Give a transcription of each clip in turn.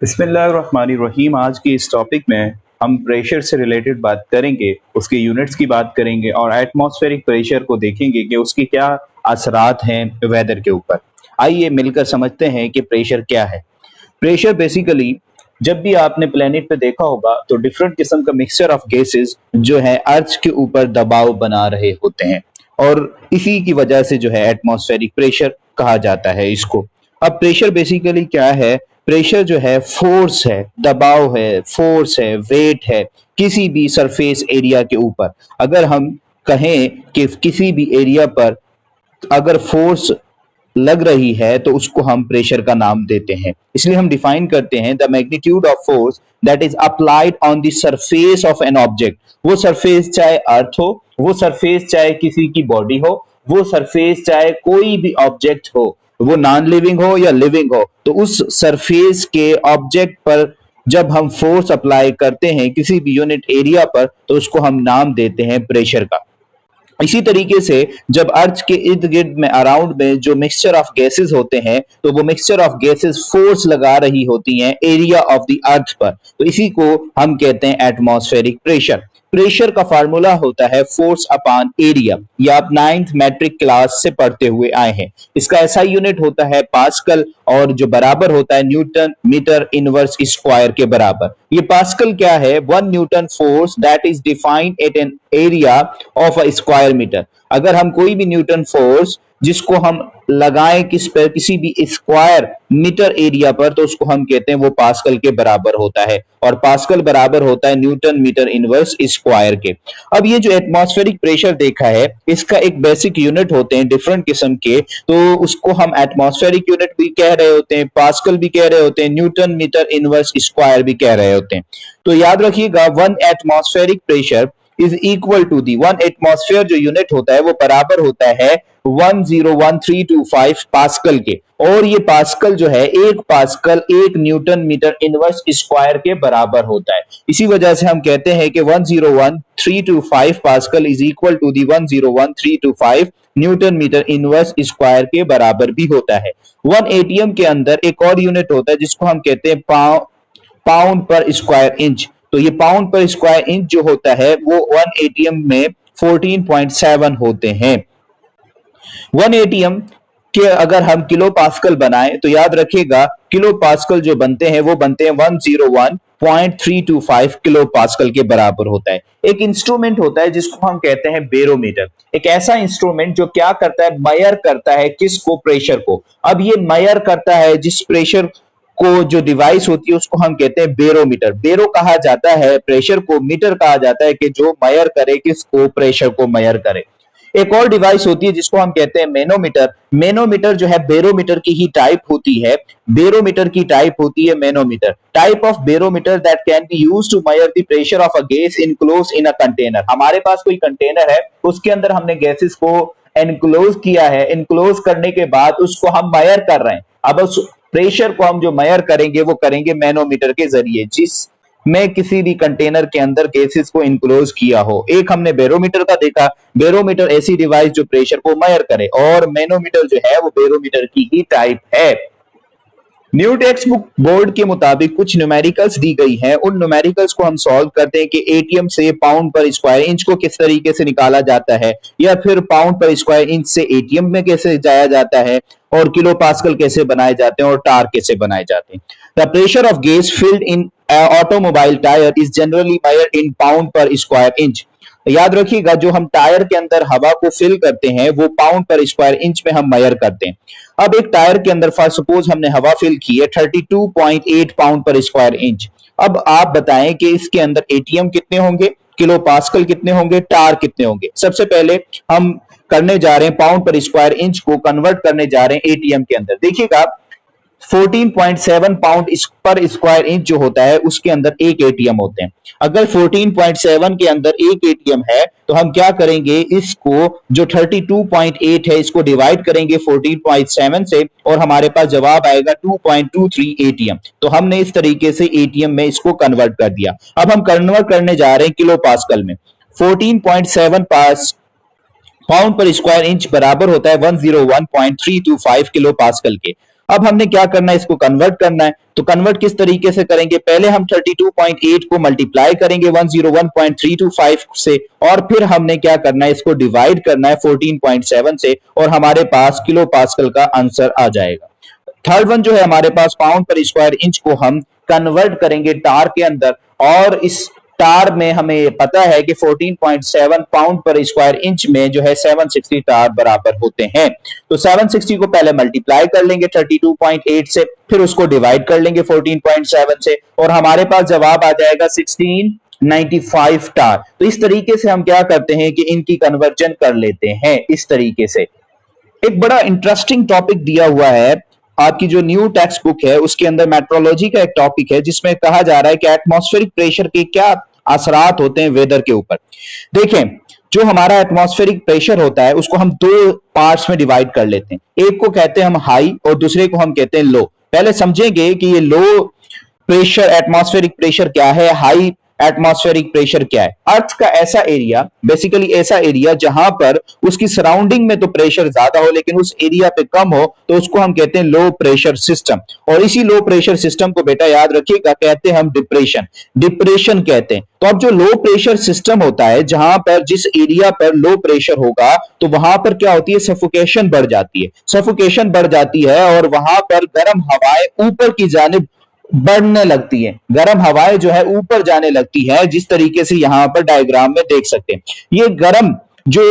बिस्मिल्लाहिर्रहमानिर्रहीम। आज की इस टॉपिक में हम प्रेशर से रिलेटेड बात करेंगे, उसके यूनिट्स की बात करेंगे और एटमॉस्फेरिक प्रेशर को देखेंगे कि उसके क्या असरात हैं वेदर के ऊपर। आइए मिलकर समझते हैं कि प्रेशर क्या है। प्रेशर बेसिकली जब भी आपने प्लेनेट पे देखा होगा तो डिफरेंट किस्म का मिक्सचर ऑफ गैसेस जो है अर्थ के ऊपर दबाव बना रहे होते हैं और इसी की वजह से जो है एटमॉस्फेरिक प्रेशर कहा जाता है इसको। अब प्रेशर बेसिकली क्या है? प्रेशर जो है फोर्स है, दबाव है, फोर्स है, वेट है किसी भी सरफेस एरिया के ऊपर। अगर हम कहें कि किसी भी एरिया पर अगर फोर्स लग रही है तो उसको हम प्रेशर का नाम देते हैं। इसलिए हम डिफाइन करते हैं the magnitude of force that is applied on the surface of an object. वो सरफेस चाहे अर्थ हो, वो सरफेस चाहे किसी की बॉडी हो, वो सरफेस चाहे कोई भी ऑब्जेक्ट हो, वो नॉन लिविंग हो या लिविंग हो, तो उस सरफेस के ऑब्जेक्ट पर जब हम फोर्स अप्लाई करते हैं किसी भी यूनिट एरिया पर तो उसको हम नाम देते हैं प्रेशर का। इसी तरीके से जब अर्थ के इर्द गिर्द में अराउंड में जो मिक्सचर ऑफ गैसेस होते हैं तो वो मिक्सचर ऑफ गैसेस फोर्स लगा रही होती हैं एरिया ऑफ द अर्थ पर, तो इसी को हम कहते हैं एटमॉस्फेरिक प्रेशर। प्रेशर का फार्मूला होता है फोर्स अपॉन एरिया। ये आप 9th मैट्रिक क्लास से पढ़ते हुए आए हैं। इसका एसआई यूनिट होता है पास्कल और जो बराबर होता है न्यूटन मीटर इनवर्स स्क्वायर के बराबर। ये पास्कल क्या है? 1 newton force that is defined at an area of a square metre. अगर हम कोई भी न्यूटन फोर्स जिसको हम लगाएं किस पर, किसी भी स्क्वायर मीटर एरिया पर, तो उसको हम कहते हैं वो पास्कल के बराबर होता है और पास्कल बराबर होता है न्यूटन मीटर इनवर्स स्क्वायर के। अब ये जो एटमॉस्फेरिक प्रेशर देखा है इसका एक बेसिक यूनिट होते हैं डिफरेंट किस्म के, तो उसको हम एटमॉस्फेरिक यूनिट भी कह रहे होते हैं, पास्कल भी कह रहे होते हैं, न्यूटन मीटर इनवर्स स्क्वायर भी कह रहे होते हैं। तो याद रखिएगा 1 atmospheric pressure is equal to the 1 atmosphere जो यूनिट होता है वो बराबर होता है 101325 पास्कल के। और ये पास्कल जो है एक pascal 1 newton metre inverse square के बराबर होता है। इसी वजह से हम कहते हैं कि 101325 pascal is equal to the 101325 newton metre inverse square के बराबर भी होता है। 1 एटीएम के अंदर एक और यूनिट होता है जिसको हम कहते हैं पाउंड पर स्क्वायर इंच। तो ये पाउंड पर स्क्वायर इंच जो होता है वो 1 एटीएम में 14.7 होते हैं। 1 एटीएम के अगर हम किलो पास्कल बनाएं तो याद रखिएगा किलो पास्कल जो बनते हैं वो बनते हैं 101.325 किलो पास्कल के बराबर होता है। एक इंस्ट्रूमेंट होता है जिसको हम कहते हैं बेरोमीटर। एक ऐसा इंस्ट्रूमेंट जो क्या करता है? मेजर करता है किसको? प्रेशर को। अब ये मेजर करता है जिस प्रेशर को, जो डिवाइस होती है उसको हम कहते हैं बेरोमीटर। बेरो कहा जाता है प्रेशर को, मीटर कहा जाता है कि जो मेजर करे किसको? प्रेशर को मेजर करे। एक और डिवाइस होती है जिसको हम कहते हैं मैनोमीटर। मैनोमीटर जो है बेरोमीटर की ही टाइप होती है, बेरोमीटर की टाइप होती है manometer. Type of barometer that can be used to measure the pressure of a gas enclose in a container. हमारे पास कोई कंटेनर है, उसके अंदर हमने गैसेस को एनक्लोज किया है, एनक्लोज करने के बाद उसको हम मेजर कर रहे हैं। अब उस प्रेशर को हम जो मेजर करेंगे वो करेंगे मैनोमीटर के जरिए, जिस में किसी भी कंटेनर के अंदर गैसेस को इनक्लोज किया हो। एक हमने बैरोमीटर का देखा, बैरोमीटर ऐसी डिवाइस जो प्रेशर को मेजर करे, और मैनोमीटर जो है वो बैरोमीटर की ही टाइप है। न्यू टेक्स्ट बुक बोर्ड के मुताबिक कुछ न्यूमेरिकल्स दी गई हैं। उन न्यूमेरिकल्स को हम सॉल्व करते हैं कि एटीएम से पाउंड पर स्क्वायर इंच को किस तरीके से निकाला जाता है, या फिर पाउंड पर स्क्वायर इंच से एटीएम में कैसे जाया जाता है, और किलो पास्कल कैसे बनाए जाते हैं, और टार कैसे बनाए जाते हैं। The pressure of gas filled in automobile tyre is generally measured in pound पर स्क्वायर इंच। याद रखिएगा जो हम टायर के अंदर हवा को फिल करते हैं वो पाउंड पर स्क्वायर इंच में हम मेजर करते हैं। अब एक टायर के अंदर फॉर सपोज हमने हवा फिल की है 32.8 पाउंड पर स्क्वायर इंच। अब आप बताएं कि इसके अंदर एटीएम कितने होंगे, किलो पास्कल कितने होंगे, टार कितने होंगे। सबसे पहले हम करने जा रहे हैं पाउंड पर स्क्वायर इंच को कन्वर्ट करने जा रहे हैं एटीएम के अंदर। देखिएगा 14.7 पाउंड पर स्क्वायर इंच जो होता है उसके अंदर एक एटीएम होते हैं। अगर 14.7 के अंदर एक एटीएम है तो हम क्या करेंगे, इसको जो 32.8 है इसको डिवाइड करेंगे 14.7 से और हमारे पास जवाब आएगा 2.23 एटीएम। तो हमने इस तरीके से एटीएम में इसको कन्वर्ट कर दिया। अब हम कन्वर्ट करने जा रहे हैं किलो पास्कल में। 14.7 पाउंड पर स्क्वायर इंच बराबर होता है 101.325 किलो पास्कल के। अब हमने क्या करना है, इसको कन्वर्ट करना है। तो कन्वर्ट किस तरीके से करेंगे, पहले हम 32.8 को मल्टीप्लाई करेंगे 101.325 से, और फिर हमने क्या करना है, इसको डिवाइड करना है 14.7 से, और हमारे पास किलो पास्कल का आंसर आ जाएगा। थर्ड वन जो है हमारे पास पाउंड पर स्क्वायर इंच को हम कन्वर्ट करेंगे टार के अंदर, और इस टार में हमें पता है कि 14.7 पाउंड पर स्क्वायर इंच में जो है 760 टार बराबर होते हैं। तो 760 को पहले मल्टीप्लाई कर लेंगे 32.8 से, फिर उसको डिवाइड कर लेंगे 14.7 से, और हमारे पास जवाब आ जाएगा 1695 टार। तो इस तरीके से हम क्या करते हैं कि इनकी कन्वर्जन कर लेते हैं इस तरीके से। एक बड़ा इंटरेस्टिंग टॉपिक दिया हुआ है आपकी जो न्यू टेक्स्ट बुक है, उसके अंदर मेट्रोलॉजी का एक टॉपिक है जिसमें कहा जा रहा है कि एटमॉस्फेरिक प्रेशर के क्या असरात होते हैं वेदर के ऊपर। देखें, जो हमारा एटमॉस्फेरिक प्रेशर होता है उसको हम दो पार्ट्स में डिवाइड कर लेते हैं, एक को कहते हैं हम हाई और दूसरे को हम कहते हैं लो। पहले समझेंगे कि ये लो प्रेशर एटमॉस्फेरिक प्रेशर क्या है, हाई एटमॉस्फेरिक प्रेशर क्या है। अर्थ का ऐसा एरिया, बेसिकली ऐसा एरिया जहां पर उसकी सराउंडिंग में तो प्रेशर ज्यादा हो लेकिन उस एरिया पे कम हो, तो उसको हम कहते हैं लो प्रेशर सिस्टम। और इसी लो प्रेशर सिस्टम को बेटा याद रखिएगा कहते हैं हम डिप्रेशन, डिप्रेशन कहते हैं। तो अब जो लो प्रेशर सिस्टम होता है, जहां पर जिस एरिया पर लो प्रेशर होगा तो वहां पर क्या होती है, सफोकेशन बढ़ जाती है, सफोकेशन बढ़ जाती है, और वहां पर गर्म हवाएं ऊपर की जानिब बढ़ने लगती है, गर्म हवाएं जो है ऊपर जाने लगती है, जिस तरीके से यहां पर डायग्राम में देख सकते हैं। ये गर्म जो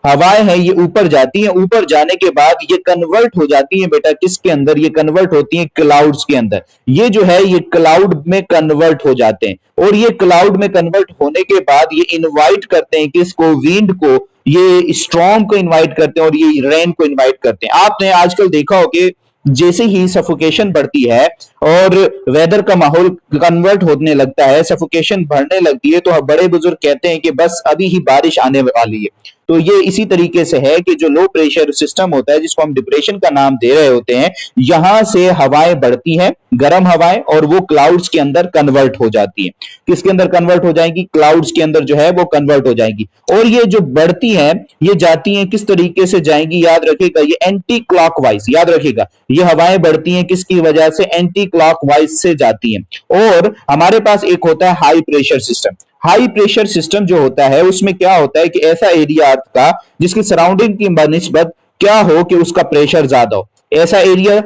हवाएं हैं ये ऊपर जाती हैं, ऊपर जाने के बाद ये कन्वर्ट हो जाती हैं बेटा किसके अंदर, ये कन्वर्ट होती हैं क्लाउड्स के अंदर। ये जो है ये क्लाउड में कन्वर्ट हो जाते हैं, और ये क्लाउड में कन्वर्ट होने के बाद ये इनवाइट करते हैं किसको, विंड को, ये स्टॉर्म को इनवाइट करते हैं, और ये रेन को इनवाइट करते हैं। आपने आजकल देखा हो कि जैसे ही सफोकेशन बढ़ती है और वेदर का माहौल कन्वर्ट होने लगता है, सफोकेशन बढ़ने लगती है, तो बड़े बुजुर्ग कहते हैं कि बस अभी ही बारिश आने वाली है। तो ये इसी तरीके से है कि जो लो प्रेशर सिस्टम होता है जिसको हम डिप्रेशन का नाम दे रहे होते हैं, यहां से हवाएं बढ़ती हैं, गर्म हवाएं, और वो क्लाउड्स के अंदर कन्वर्ट हो जाती है। किसके अंदर कन्वर्ट हो जाएगी, क्लाउड्स के अंदर जो है वो कन्वर्ट हो जाएगी। और ये जो बढ़ती हैं ये जाती हैं किस तरीके से जाएंगी, याद रखिएगा, ये एंटी क्लॉकवाइज, याद रखिएगा, ये हवाएं बढ़ती हैं किसकी वजह से, एंटी क्लॉकवाइज से जाती हैं। और हमारे पास एक होता है high pressure system. High pressure system जो होता है उसमें क्या होता है कि ऐसा एरिया अर्थ का जिसकी सराउंडिंग की बनिस्बत क्या हो कि उसका प्रेशर ज्यादा हो, ऐसा एरिया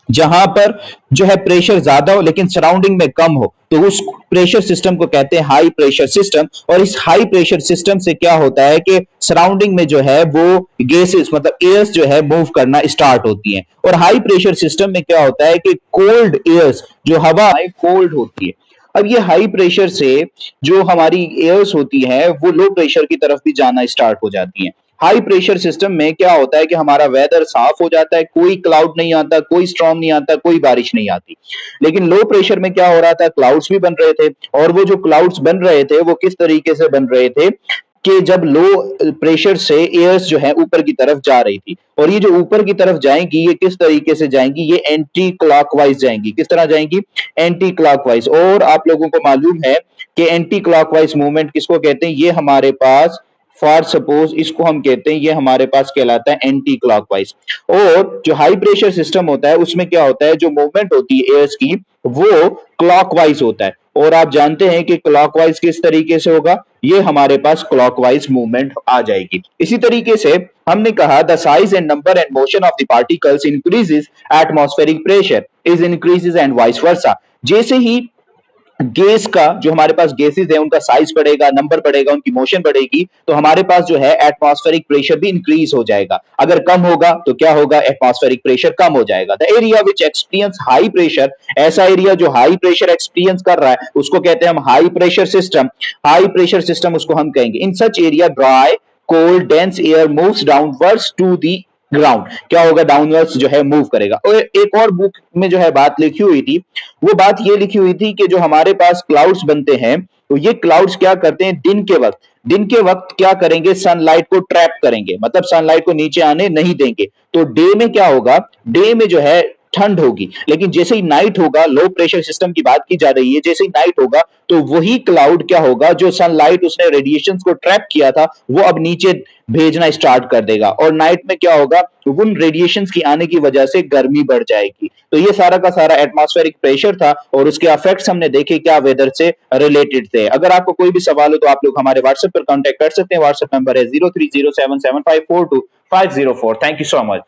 जहां पर जो है प्रेशर ज्यादा हो लेकिन सराउंडिंग में कम हो, तो उस प्रेशर सिस्टम को कहते हैं हाई प्रेशर सिस्टम। और इस हाई प्रेशर सिस्टम से क्या होता है कि सराउंडिंग में जो है वो गैसेस मतलब एयर्स जो है मूव करना स्टार्ट होती हैं। और हाई प्रेशर सिस्टम में क्या होता है कि कोल्ड एयर्स, जो हवा कोल्ड होती है। अब ये हाई प्रेशर से जो हमारी एयर्स होती है वो लो प्रेशर की तरफ भी जाना स्टार्ट हो जाती हैं। हाई प्रेशर सिस्टम में क्या होता है कि हमारा वेदर साफ हो जाता है, कोई क्लाउड नहीं आता, कोई स्टॉर्म नहीं आता, कोई बारिश नहीं आती। लेकिन लो प्रेशर में क्या हो रहा था, क्लाउड्स भी बन रहे थे, और वो जो क्लाउड्स बन रहे थे वो किस तरीके से बन रहे थे कि जब लो प्रेशर से एयर्स जो है ऊपर की तरफ जा रही थी, और ये जो ऊपर की तरफ जाएंगी ये किस तरीके से जाएंगी, ये एंटी क्लॉकवाइज जाएंगी। किस तरह जाएंगी, एंटी क्लॉकवाइज। और आप लोगों को मालूम है कि एंटी क्लॉकवाइज मूवमेंट किसको कहते हैं, ये हमारे पास फॉर सपोज इसको हम कहते हैं, ये हमारे पास कहलाता है एंटी क्लॉकवाइज। और जो हाई प्रेशर सिस्टम होता है उसमें क्या होता है, जो मूवमेंट होती है एयर्स की वो क्लॉकवाइज होता है। और आप जानते हैं कि क्लॉकवाइज किस तरीके से होगा, ये हमारे पास क्लॉकवाइज मूवमेंट आ जाएगी। इसी तरीके से हमने कहा the size and number and motion of the particles increases, atmospheric pressure is increases and vice versa. जैसे ही गैस का जो हमारे पास गैसेस है उनका साइज बढ़ेगा, नंबर बढ़ेगा, उनकी मोशन बढ़ेगी, तो हमारे पास जो है एटमॉस्फेरिक प्रेशर भी इंक्रीज हो जाएगा। अगर कम होगा तो क्या होगा, एटमॉस्फेरिक प्रेशर कम हो जाएगा। The area which experience high pressure, ऐसा एरिया जो हाई प्रेशर एक्सपीरियंस कर रहा है उसको कहते हैं हम high pressure system. High pressure system उसको हम कहेंगे। In such area dry cold dense air moves downwards to the ground. क्या होगा, डाउनवर्ड्स जो है मूव करेगा। और एक और बुक में जो है बात लिखी हुई थी, वो बात ये लिखी हुई थी कि जो हमारे पास क्लाउड्स बनते हैं तो ये क्लाउड्स क्या करते हैं, दिन के वक्त क्या करेंगे, सनलाइट को ट्रैप करेंगे, मतलब सनलाइट को नीचे आने नहीं देंगे। तो डे में क्या होगा, डे में जो है ठंड होगी। लेकिन जैसे ही नाइट होगा, लो प्रेशर सिस्टम की बात की जा रही है, जैसे ही नाइट होगा तो वही क्लाउड क्या होगा, जो सनलाइट उसने रेडिएशंस को ट्रैप किया था वो अब नीचे भेजना स्टार्ट कर देगा, और नाइट में क्या होगा, उन रेडिएशंस की आने की वजह से गर्मी बढ़ जाएगी। तो ये सारा का सारा एटमॉस्फेरिक प्रेशर था और उसके इफेक्ट्स हमने देखे क्या वेदर से रिलेटेड थे। अगर आपको कोई भी सवाल हो तो आप लोग हमारे व्हाट्सएप पर कांटेक्ट कर सकते हैं। व्हाट्सएप नंबर है 03077542 504। Thank you so much.